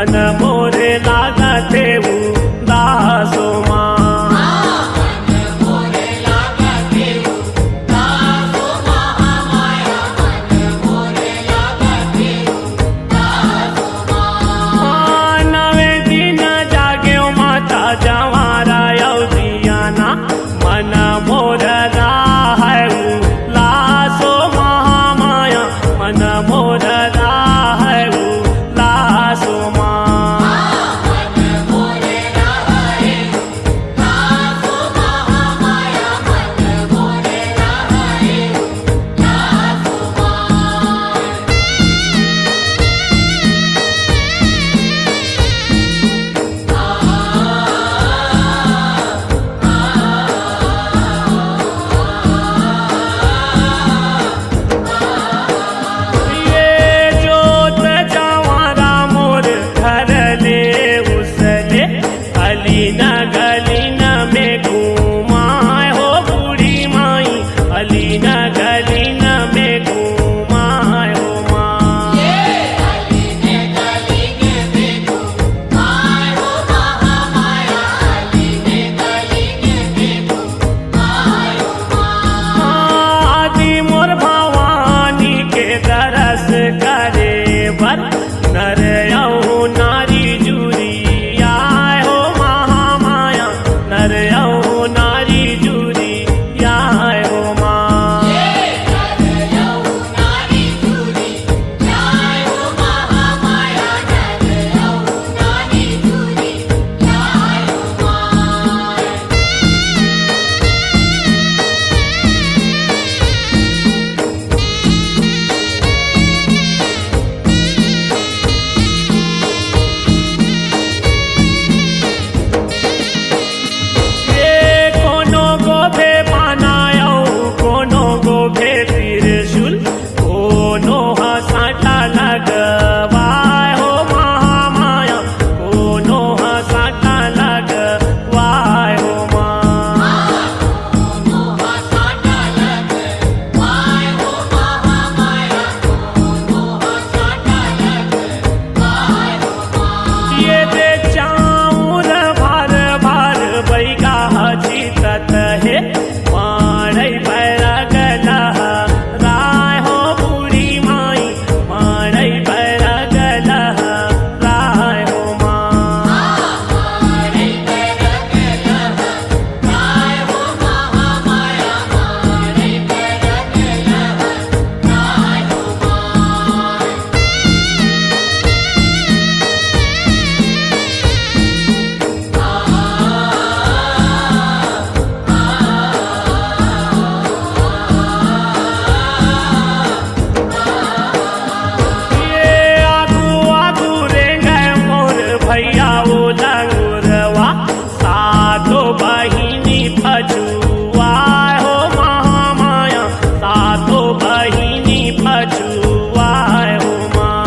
मन मोरे लागते दासो माँ। नवे दिन जागे माता जवारा यौजियाना मन मोर राहु लासो महामाया मन मोर राहु लासो माँ। गलीन में घूमाए हो बूढ़ी माई अलीन गलीन में घूमाए हो माँ। आदि मोर भवानी के दरस करे बर नर यौ नारी जुरी नर यौ नारी जुरी याय हो माँ। त्रिशूल कोनो हसाटा लगवाय हो महामाया कोनो हसाटा लगवाय हो माँ। ये दे चाउर भर भर बैगा हजी तत है मारै भैरा गला राय हो बूढ़ी माई मारै भैरा गला राय हो माँ। भैया वो लंगुरवा सातो बहिनी फजुआ हो महामाया सातो बहिनी फजुआ हो माँ।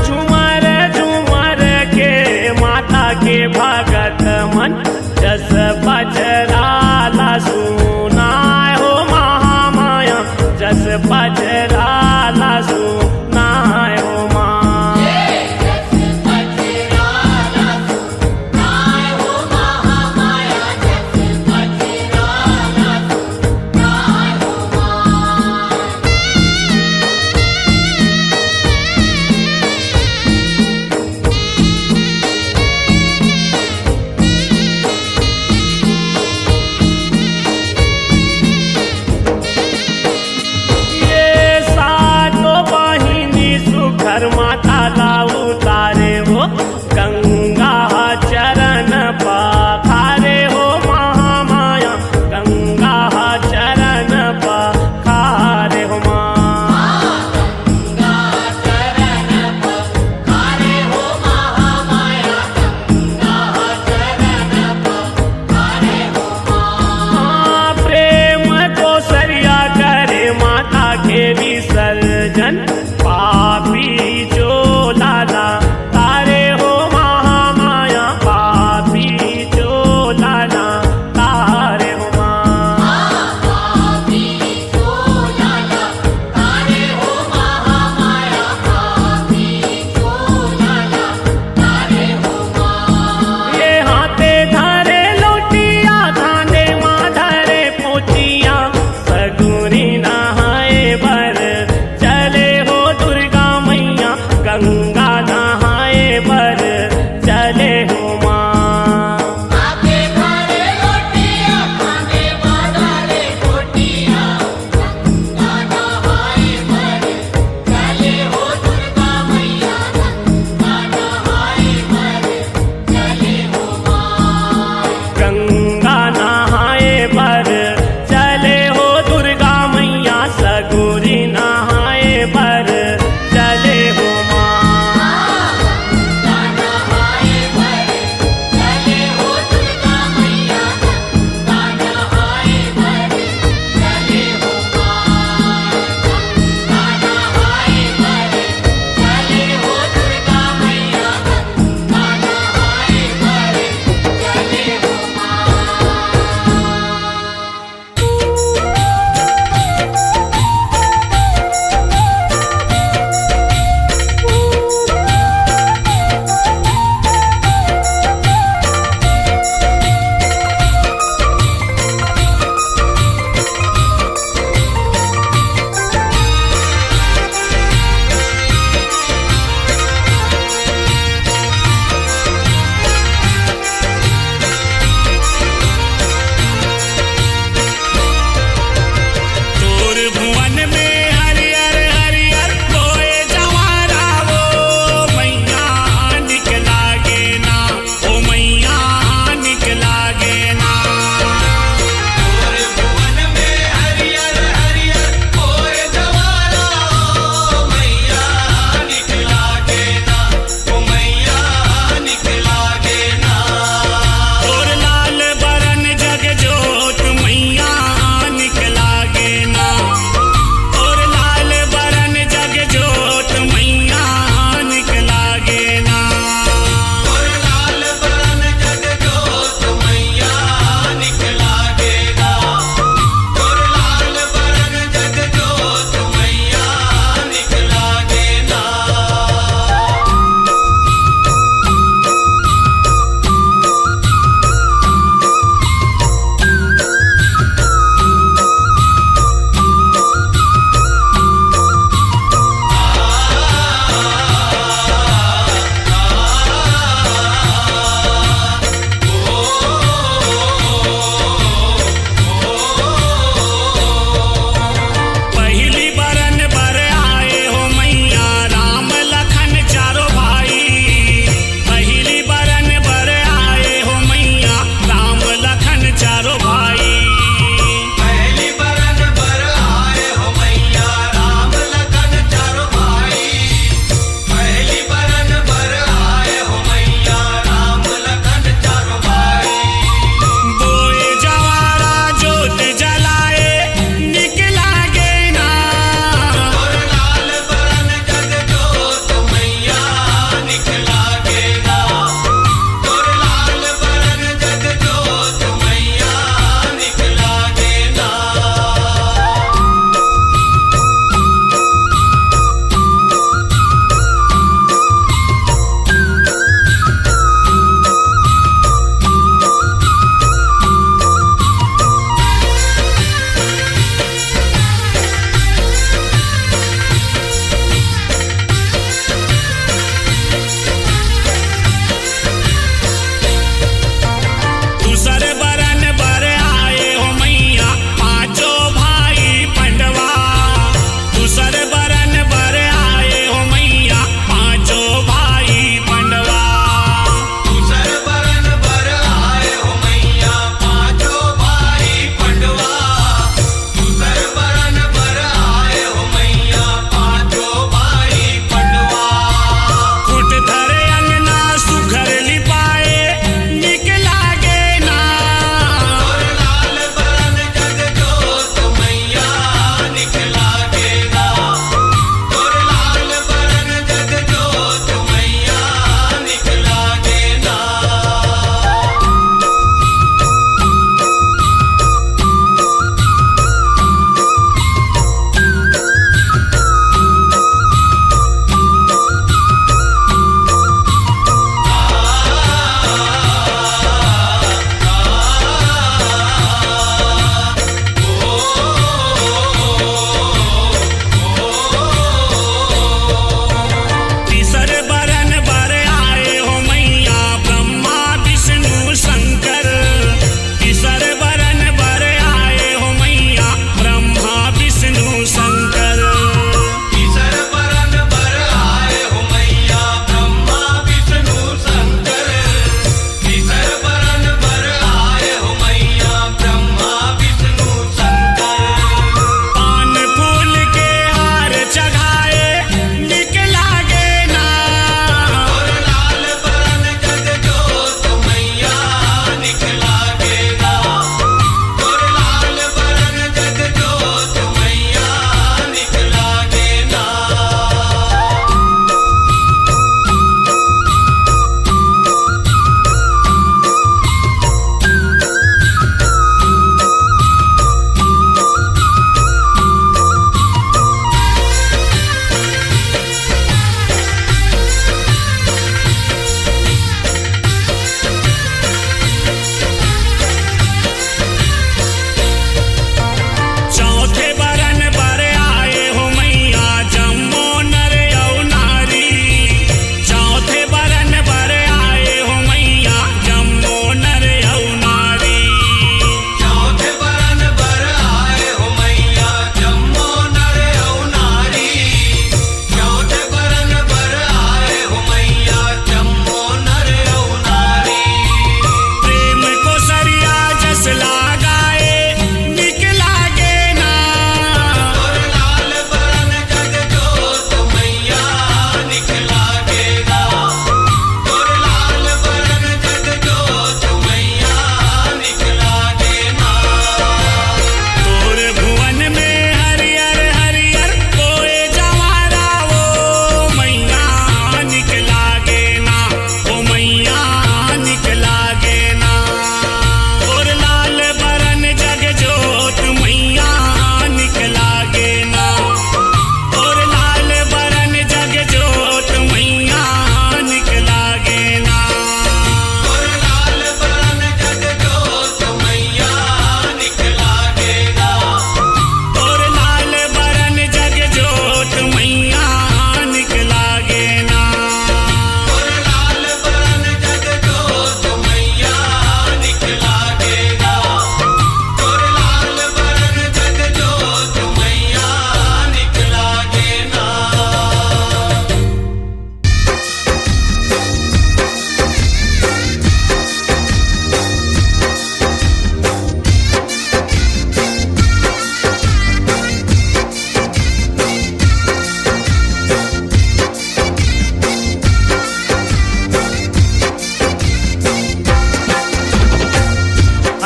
झुमर झुमर के माता के भगत मन जस बजराला सुनाय हो महामाया जस बजराला सुनाय हो माँ। घर माता लाऊ तारे हो गंगा चरण पखारे हो महामाया गंगा चरण पखारे हो माँ। प्रेम को सरिया करे माता के विसर्जन पापी जो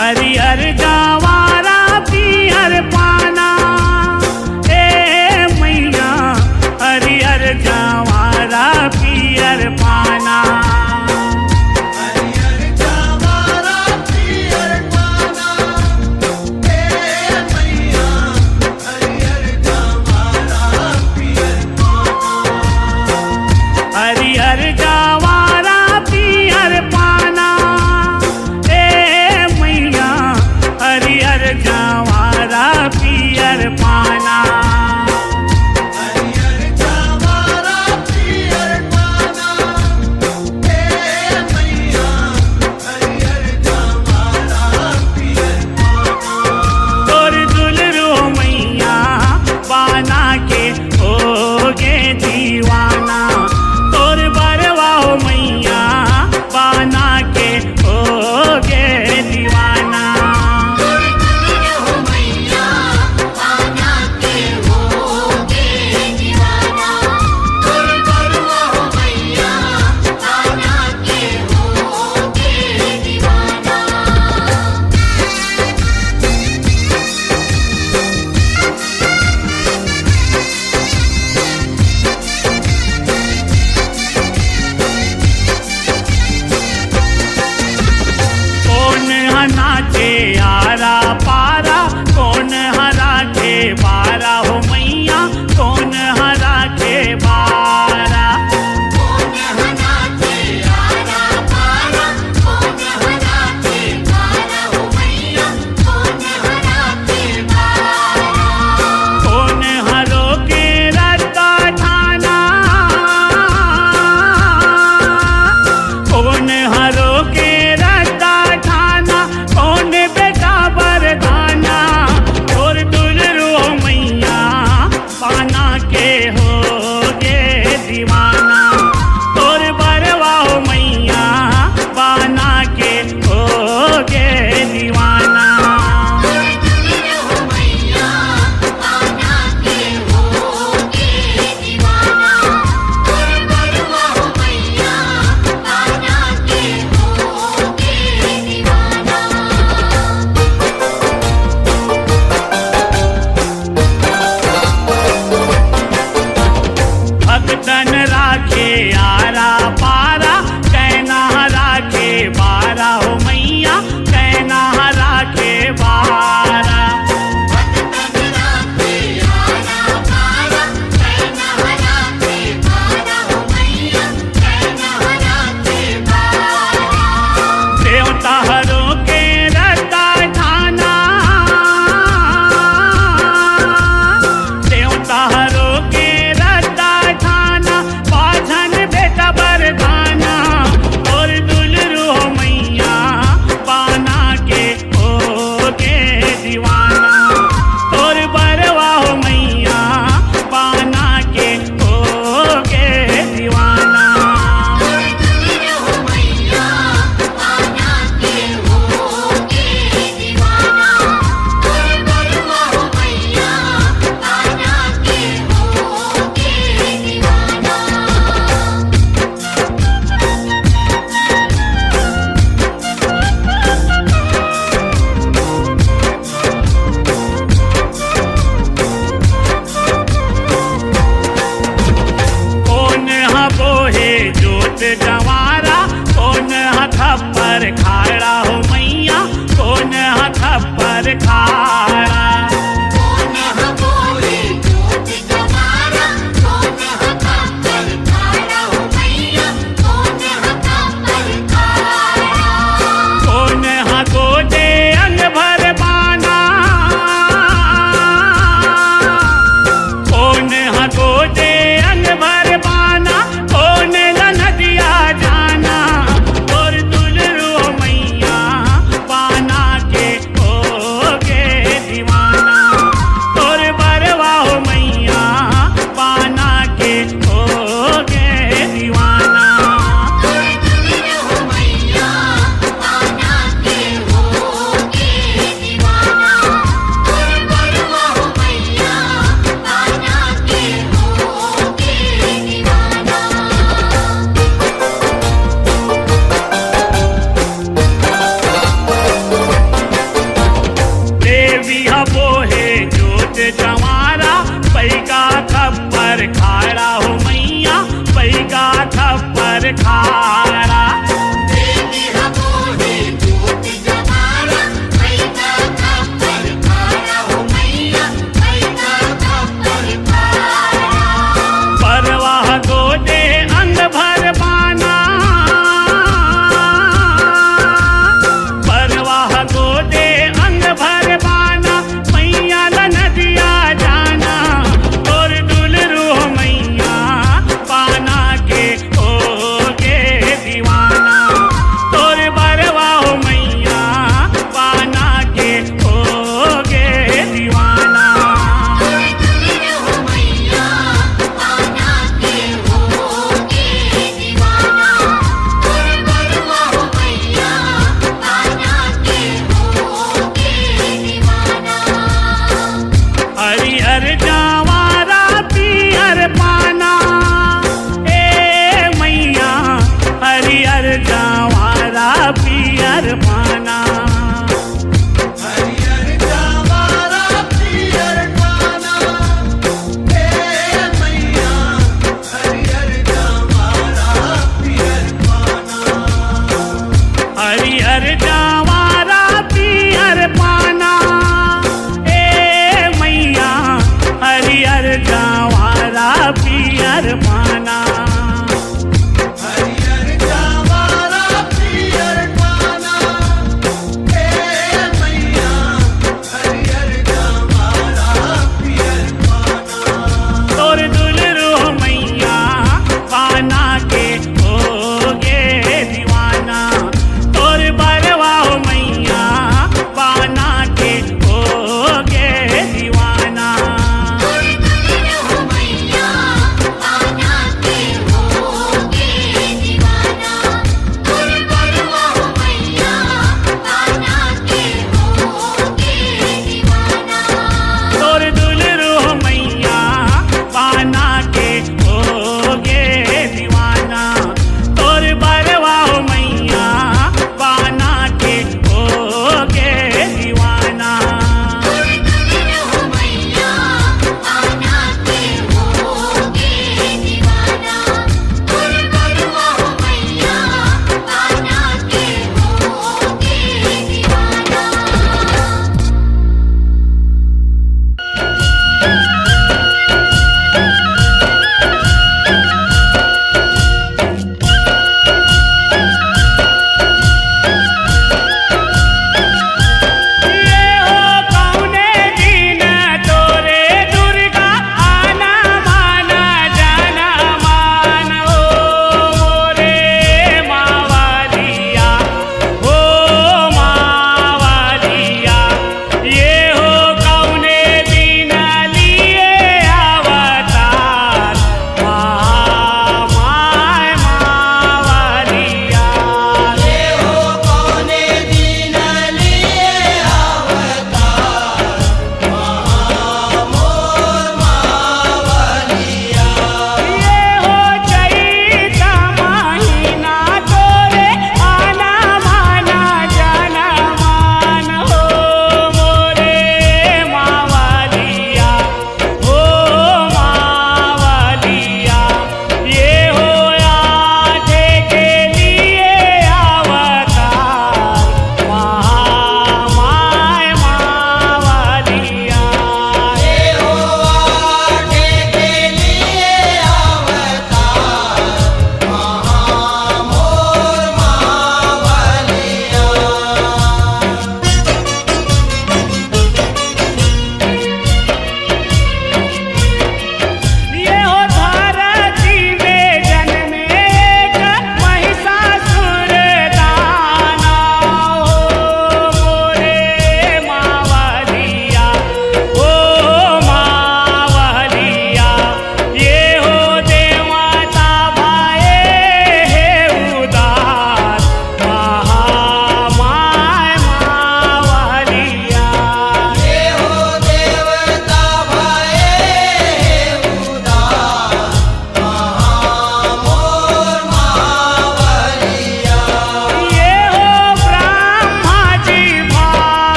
हरियर गवारा पियर पाना, ए मैया हरियर गवारा पियर पाना। हरियर गवारा पियर पाना, ए मैया हरियर गवारा पियर पाना। हरियर गवारा पियर पाना, ए मैया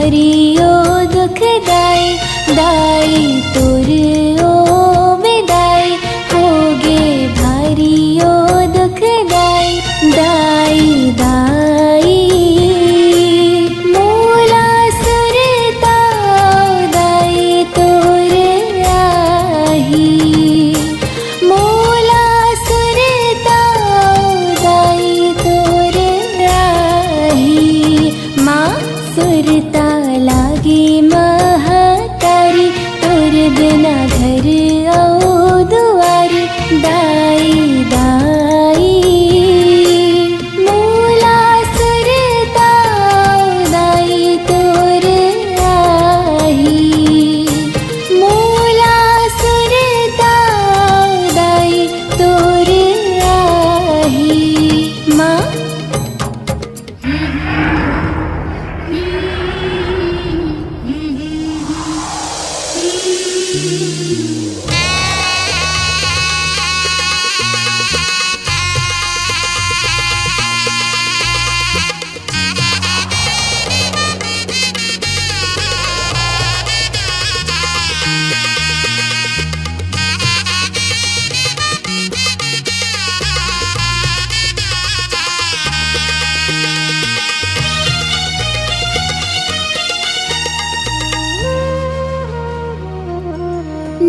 भारी ओ दुखदाई दाई तोर ओ बेदाई होगे भारी ओ दुखदाई दाई दाई मोला सुरता दाई तोर आही मोला सुरता दाई तोर आही माँ सुरता लागे महातारी तोर बिना घर आओ दुआरी दाई दाई मोला सुरता दाई तोर आही मोला सुरता दाई तोर आही माँ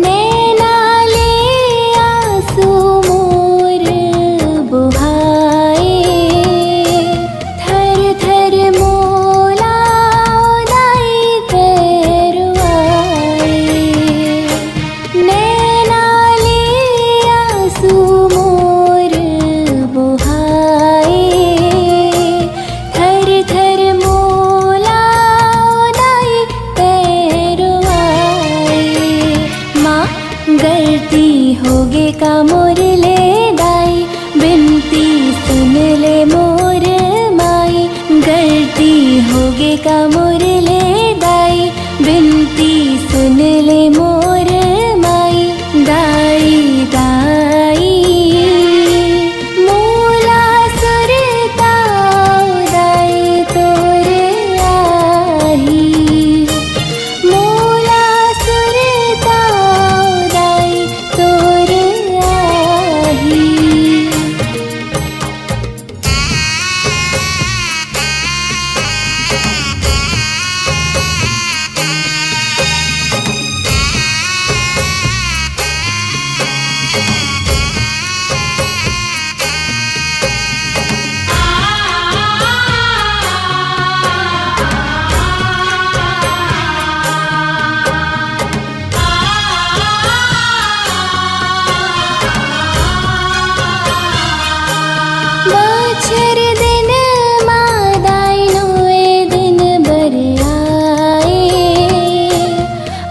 नैनाले आंसू मोर बुहाए थर थर मोला दाई करवाए नैनाले आंसू मोर बुहाए थर थर मोला दाई करवाए माँ गलती होगे का मोर ले दाई बिनती सुन ले मोर माई गलती होगे का मोर ले दाई बिनती सुन ले मोर माई दाई दाई मोला सुरता दाई तोर आही मोला सुरता दाई तोर आही बछर दिन मादाई नोए दिन बर आए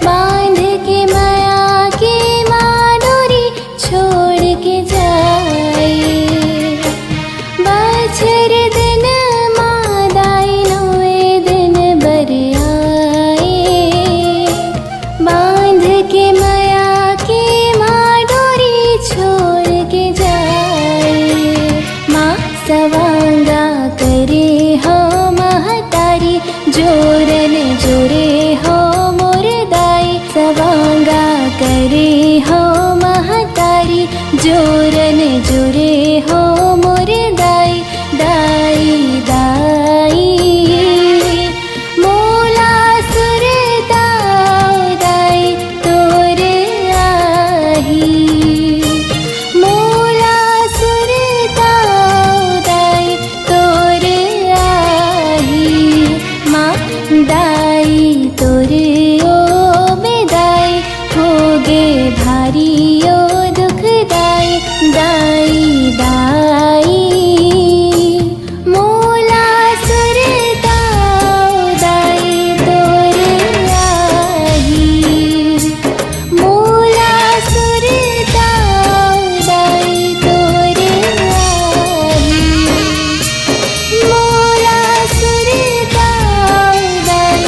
बांध के माया के माडोरी छोड़ के जाए बछर दिन मादाई नोए दिन बर आए बांध के माया के माडोरी छोड़ के जाए माँ सवांगा करे हो महतारी जोरन जोरे हो मोर दाई सवांगा करे हो महतारी जोरन जोरे हो मोर दाई दाई दाई मोला सुरता दाई तोर आही मोला सुरता दाई तोर आही माँ दाई तोर ओ बेदाई होगे भारी ओ दुखदाई दाई दाई मोला सुरता दाई तोर आही मोला सुरता दाई तोर आही मोला सुरता दाई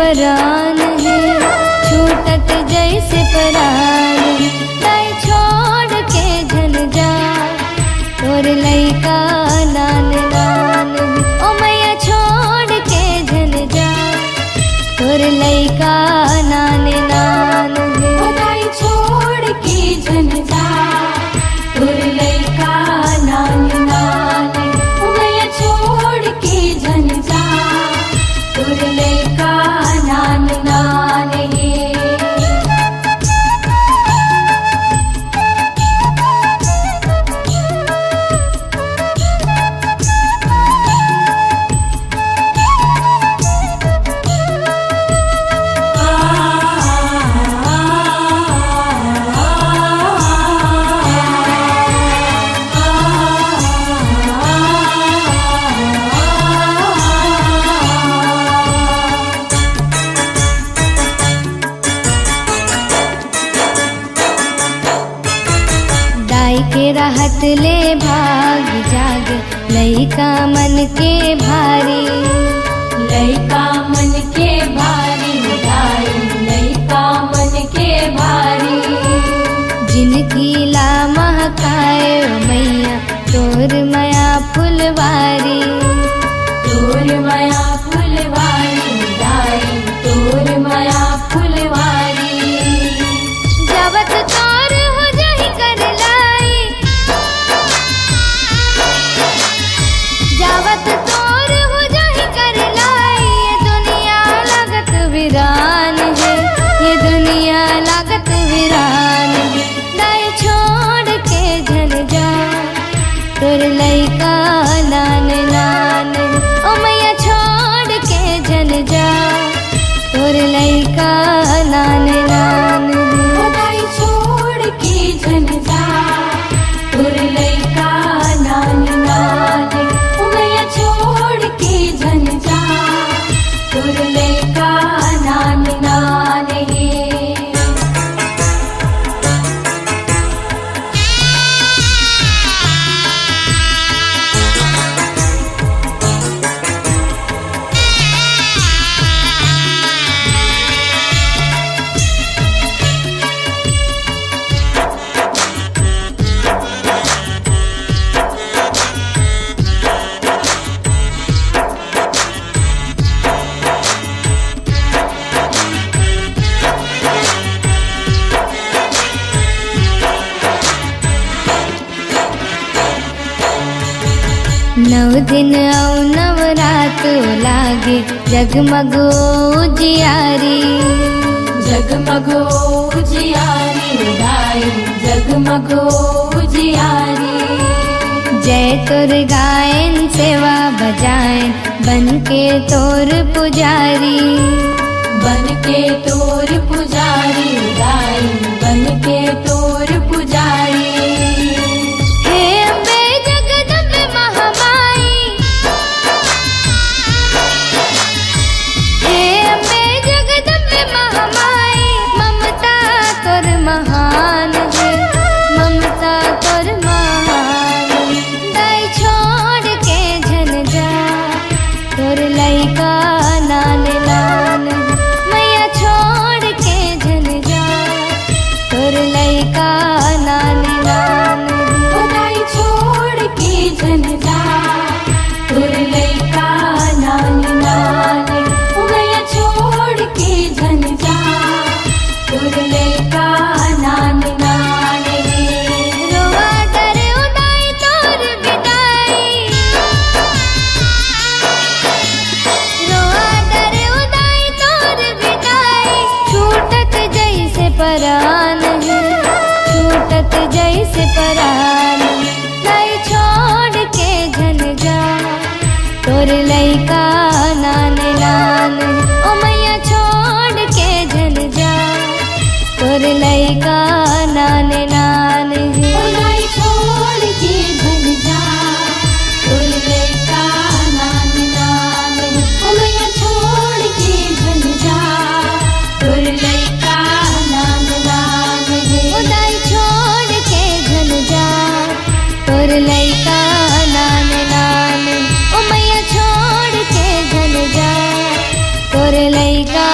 परान है, छूटत जैसे परान है। दाई छोड़ के झन जा तोर लइका नान नान है। ओ मैया छोड़ के झन जा तोर लइका नान नान है। ओ दाई छोड़ के झन जा तोर लइका नान नान है। ओ मैया छोड़ के झन जा तोर लइका नान नान है। दाई के राहत ले भाग जाग लइका मन के भारी। लइका मन के भारी दाई लइका मन के भारी। जिनकी ला महकाए ओ मैया तोर माया फुलवारी। तोर माया फुलवारी दाई तोर माया फुलवारी। जावत तोर हो जाहि कर लाई, जावत तोर हो जाहि कर लाई। ये दुनिया लागत वीरान है, ये दुनिया लागत वीरान है। दाई छोड़ के झन जा तोर लइका नान नान है। ओ मैया छोड़ के झन जा तोर लइका नान नान है। ओ दाई छोड़ के झन जा तोर लइका नान नान है। ओ मैया छोड़ के झन जा तोर लइका नान नान है। नव दिन औ नवरात लागे जगमगो उजियारी। जगमगो उजियारी दाई जगमगो उजियारी। जय तोर गायन सेवा बजाएं बन के तोर पुजारी। बन के तोर पुजारी दाई बन के तोर पुजारी। हे अम्बे जगदम्बे महामाई, हे अम्बे जगदम्बे महामाई। ममता तोर महान है, ममता तोर महान है। दाई छोड़ के झन जा तोर लइका नान नान है। मैया छोड़ के झन जा तोर लइका नान नान है। ओ दाई छोड़ के झन जा तोर लइका नान नान है। ओ मैया छोड़ के झन जा तोर लइका नान नान है। रोवा डरे उदाई तोर विदाई, रोवा डरे उदाई तोर विदाई। छूटत जैसे परान है, छूटत जैसे परान है। दाई छोड़ के झन जा तोर लइका नान नान है। ओ मैया छोड़ के झन जा तोर लइका नान नान है। ओ दाई छोड़ के झन जा तोर लइका नान नान है। ओ मैया छोड़ के झन जा तोर लइका नान नान है। ओ दाई छोड़ के झन जा तोर लइका नान नान। ओ मैया छोड़ के झन जा तोर लइका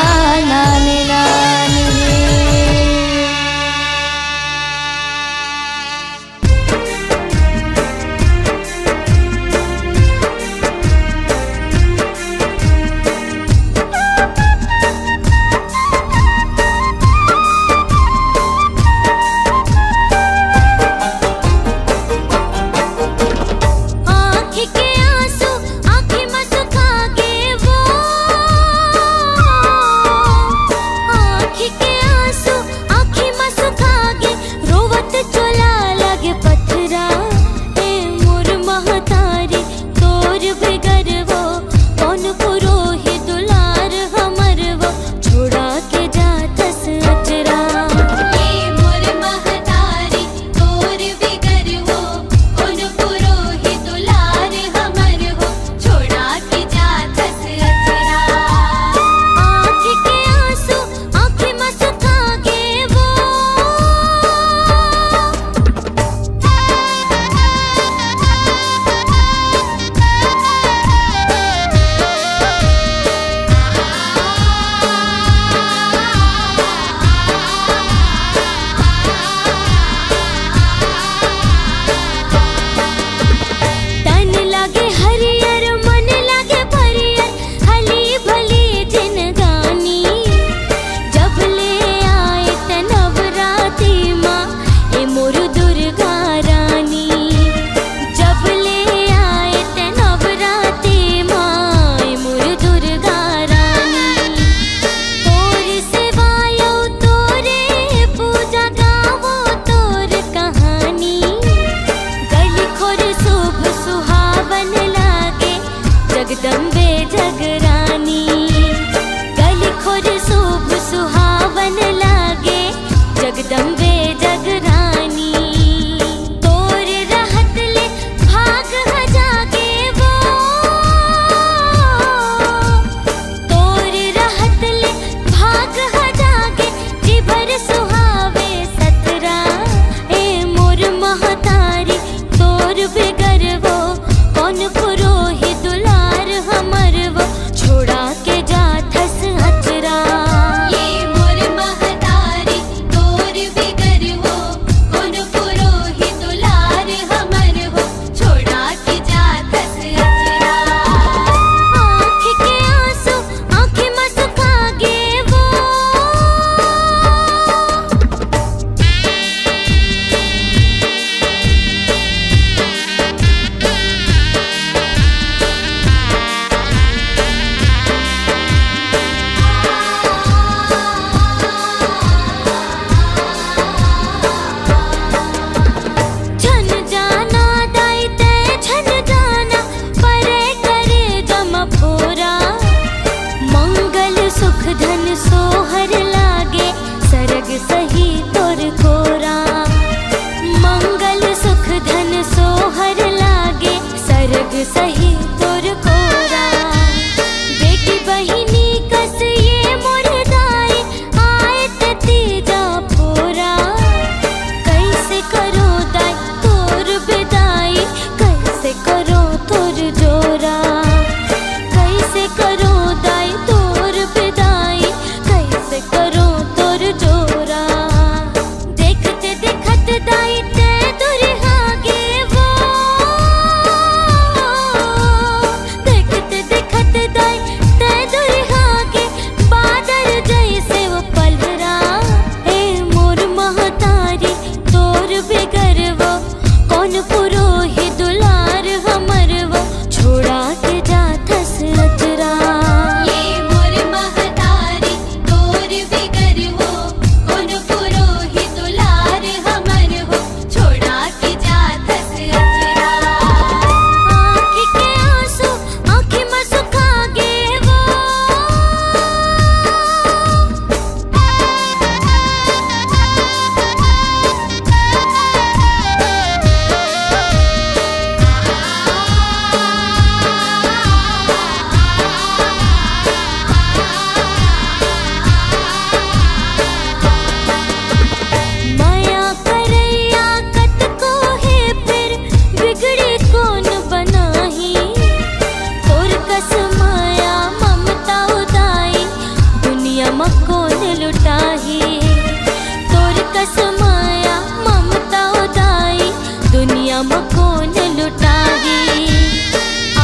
पास माया ममता उदाई दुनिया में कौन लुटाई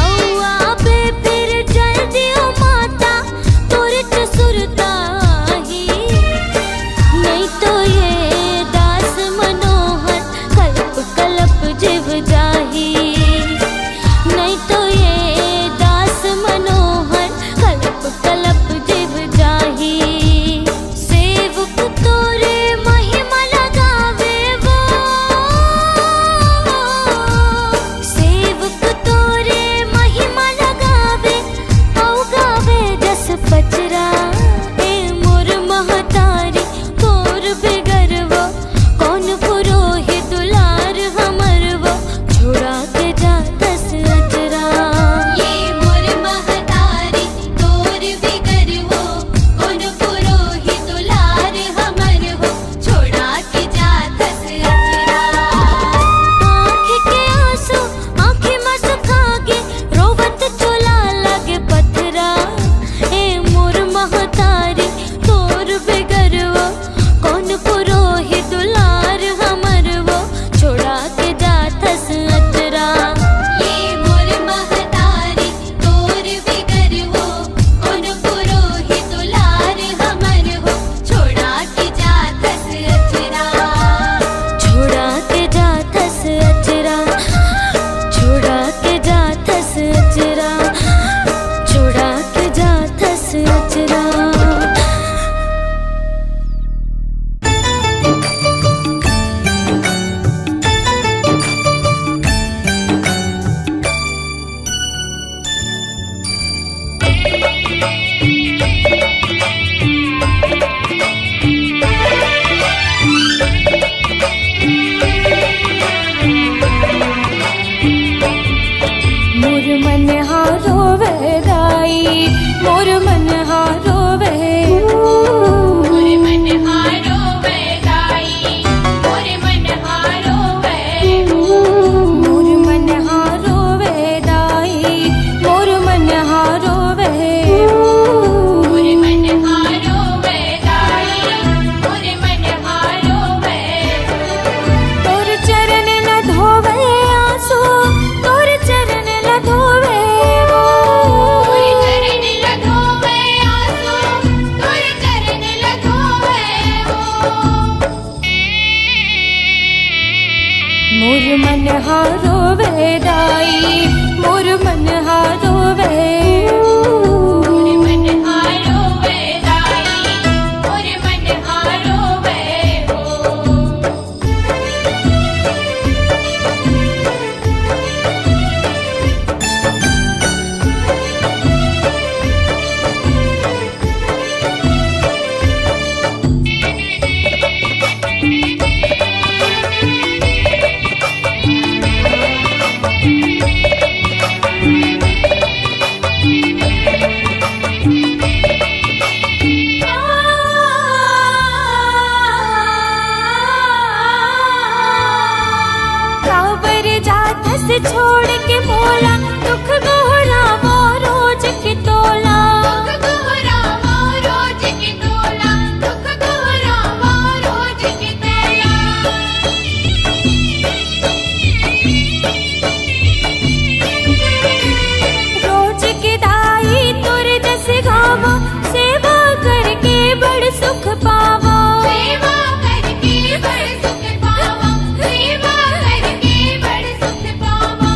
औआ बे फिर जल्दी ओ माता तोरे च सुरताही नहीं तो ये दास मनोहर कल्प कल्प जीव जाही नहीं तो ये दास मनोहर कल्प कल्प जीव जाही सेवक तोरे महिमा लगावे वो सेवक तोरे महिमा लगावे औ गावे जस पचरा ए मोर महतारी तोर बिगरवो कौन पुरोहित दुलार हमर वो छोड़ा के जा दस अचरा ये मोर महतारी तोर बिगरवो कौन पुरोहित दुलार हमर हो छोड़ा के जात से अचरा आँख के आंसू आँखें में सुखागे रोवत चोला लागे पथरा ए मोर महतारी तोर बिगरवो कौन पुरोहित दुलार हमर वो छोड़ा के जात से अचरा ये मोर महतारी तोर बिगरवो कौन पुरोहित दुलार हमर हो छोड़ा के जात से अचरा छोड़ा के जात से अचरा छोड़ा के जात से अचरा छोड़ा के जात से अचरा मोर मन हारो वहदाई मोर मन हारो वह मोर मन हारो वैदाई मोर मन हारो वै मोर मन हारो वहदाई मोर मन हारो वह मोर मन हारो वैदाई मोर मन हारो वै तोर चरण न धोवे आंसू तोर चरण न धोवे तोर चरण लधोवे आंसू तोर चरण लधोवे मोर मन हारो वहदाई मोर मन हारो वह मोर मन हारो वैदाई मोर मन हारो वै काबर जात से छोड़ के मोला दुख गोहरा वो रोज की तोला दुख गोहरावा रोज की तोला दुख गोहरावा रोज की तोला रोज की दाई तुर जस गावा सेवा करके बड़ सुख पावा सेवा करके बड़ सुख पावा सेवा करके बड़ सुख पावा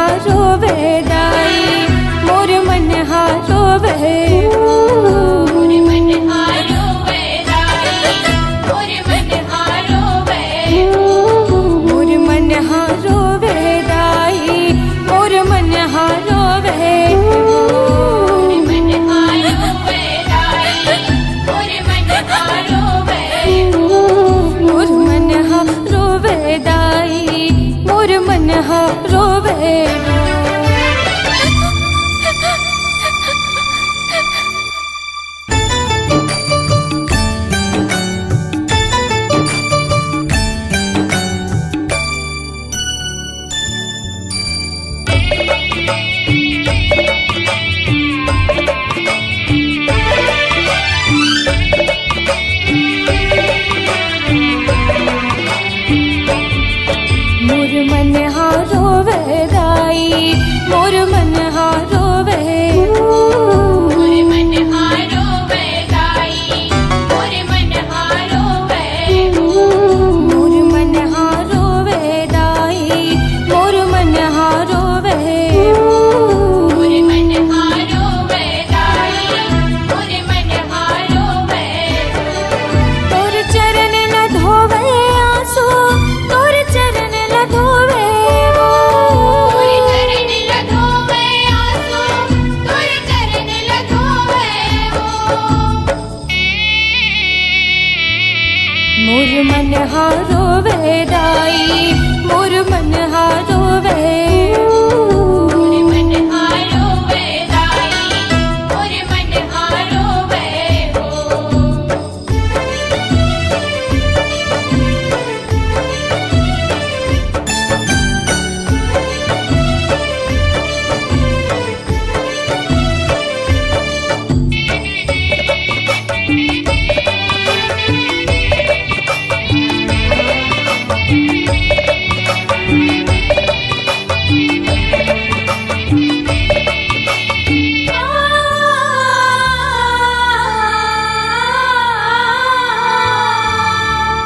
हारो वेदाई मोर मन हारो वे मोर मन हारो वेदाई मोर मन हारो वे मोर मन हारो वेदाई मोर मन हारो वे मोर मन हारो वेदाई मोर मन हारो वे मोर मन हारो वेदाई मोर मन हारो वे मोर मन हारो वेदाई मोर मन हारो वे मोर मन हारो वेदाई मोर मन हारो वे मोर मन हारो वेदाई मोर मन हारो वे मोर मन हारो वेदाई मोर मन हारो वे तोर चरण न धोवे आंसू तोर चरण न धोवे तोर चरण लधोवे आंसू तोर चरण लधोवे मोर मन हारो वेदाई मोर मन हारो वे मोर मन हारो वेदाई मोर मन हारो वे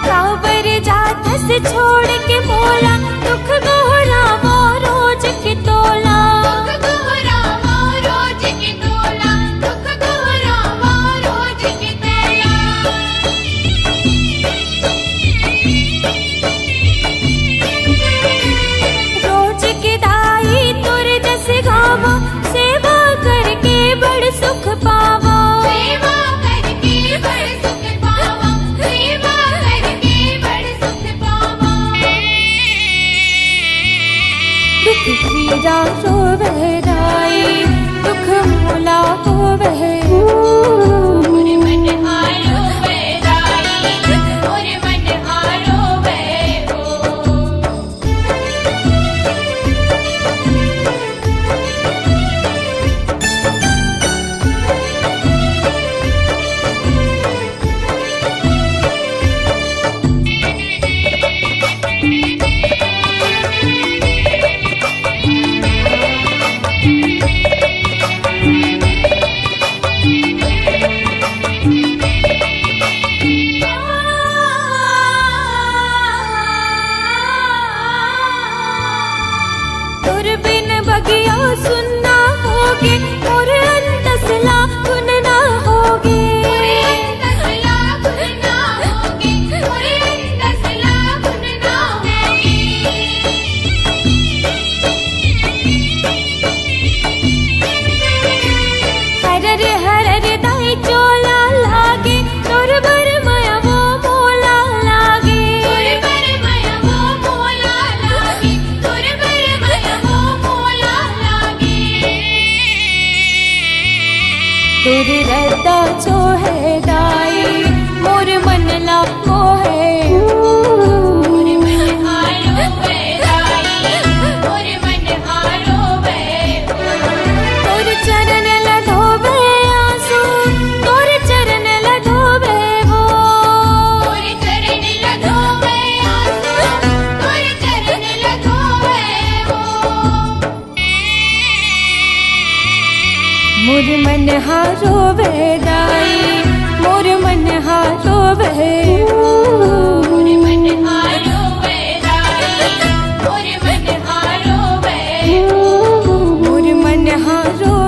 काबर जात से छोड़ के मोला दुख गोहरा वो रोज की तोला दुख दोहरावा रोज की तोला दुख दोहरावा रोज की तोला रोज की दाई तुर जस गावा सेवा करके बड़ सुख पावा सेवा करके बड़ सुख पावा सेवा करके बड़ सुख पावा दुख पीड़ा रोवे राई दुख मोला होवे मोर मन हारो वेदाई मोर मन हारो वे तुर बिन बगिया सुनना होगे और अंतसला गुन ना होगे दसला गुन ना होगे दसला गुन ना होगे हरर दाई चोला लागे तुर बर माया वो मोला लागे तुर बर माया वो मोला लागे तुर बर माया वो मोला लागे तुर रद्दा जो है दाई मोर मन ला मोहे मोर मन हारो वेदाई मोर मन हारो वे तोर चरण लधोवे आंसू तोर चरण लधोवे वो तोर चरण लधोवे आंसू तोर चरण लधोवे मोर मन हारो वेदाई मोर मन हारो वे मोर मन हारो वेदाई मोर मन हारो वे यहाँ रो